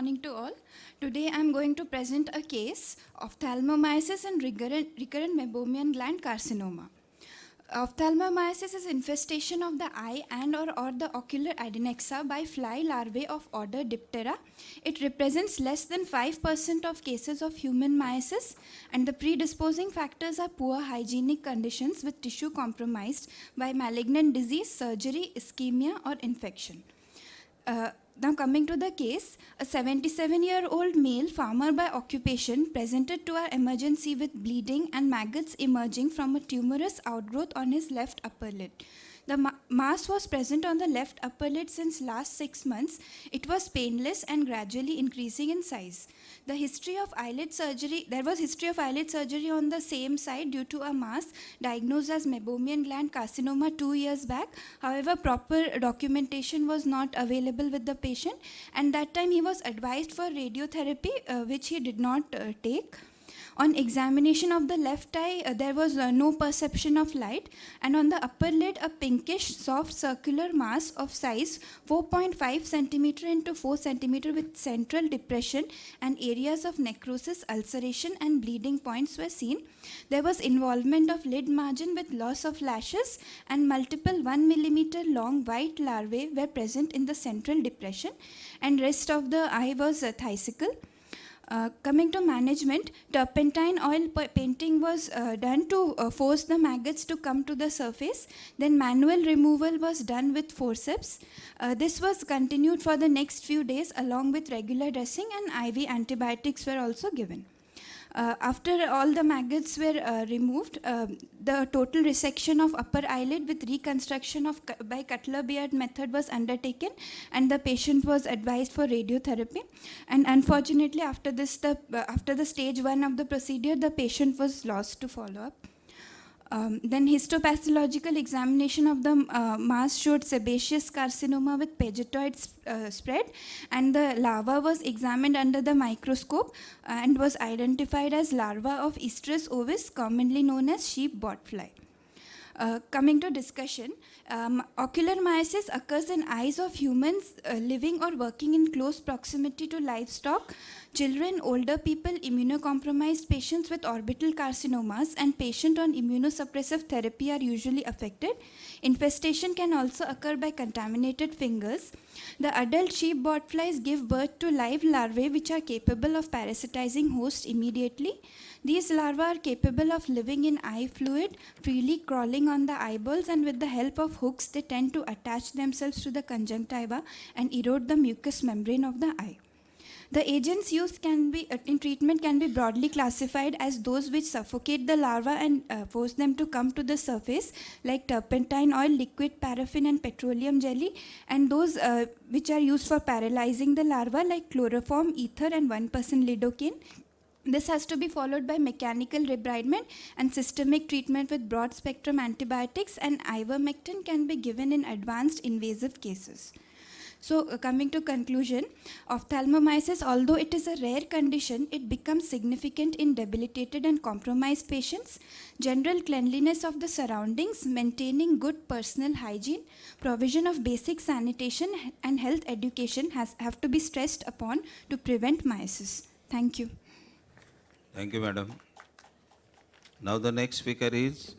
Morning to all. Today I am going to present a case of ophthalmomyces and recurrent meibomian gland carcinoma. Ophthalmomyces is infestation of the eye and or the ocular adnexa by fly larvae of order Diptera. It represents less than 5% of cases of human myiasis, and the predisposing factors are poor hygienic conditions with tissue compromised by malignant disease, surgery, ischemia or infection. Now coming to the case, a 77-year-old male farmer by occupation presented to our emergency with bleeding and maggots emerging from a tumorous outgrowth on his left upper lid. The mass was present on the left upper lid since last 6 months. It was painless and gradually increasing in size. There was history of eyelid surgery on the same side due to a mass diagnosed as meibomian gland carcinoma 2 years back. However, proper documentation was not available with the patient, and that time he was advised for radiotherapy, which he did not take. On examination of the left eye, there was no perception of light, and on the upper lid, a pinkish, soft circular mass of size 4.5 centimeter into 4 centimeter with central depression and areas of necrosis, ulceration, and bleeding points were seen. There was involvement of lid margin with loss of lashes, and multiple 1 millimeter long white larvae were present in the central depression, and rest of the eye was thysical. Coming to management, turpentine oil painting was done to force the maggots to come to the surface. Then manual removal was done with forceps. This was continued for the next few days along with regular dressing, and IV antibiotics were also given. After all the maggots were removed, the total resection of upper eyelid with reconstruction by Cutler-Beard method was undertaken, and the patient was advised for radiotherapy. And unfortunately, after the stage 1 of the procedure, the patient was lost to follow-up. Then histopathological examination of the mass showed sebaceous carcinoma with pagetoid spread, and the larva was examined under the microscope and was identified as larva of Estrus ovis, commonly known as sheep botfly. Coming to discussion, ocular myiasis occurs in eyes of humans living or working in close proximity to livestock, children, older people, immunocompromised patients with orbital carcinomas, and patients on immunosuppressive therapy are usually affected. Infestation can also occur by contaminated fingers. The adult sheep botflies give birth to live larvae which are capable of parasitizing host immediately. These larvae are capable of living in eye fluid, freely crawling on the eyeballs, and with the help of hooks, they tend to attach themselves to the conjunctiva and erode the mucous membrane of the eye. The agents used in treatment can be broadly classified as those which suffocate the larva and force them to come to the surface, like turpentine oil, liquid paraffin, and petroleum jelly, and those which are used for paralyzing the larva, like chloroform, ether, and 1% lidocaine. This has to be followed by mechanical debridement and systemic treatment with broad-spectrum antibiotics, and ivermectin can be given in advanced invasive cases. So coming to conclusion, ophthalmomyces, although it is a rare condition, it becomes significant in debilitated and compromised patients. General cleanliness of the surroundings, maintaining good personal hygiene, provision of basic sanitation and health education have to be stressed upon to prevent myiasis. Thank you. Thank you, madam. Now the next speaker is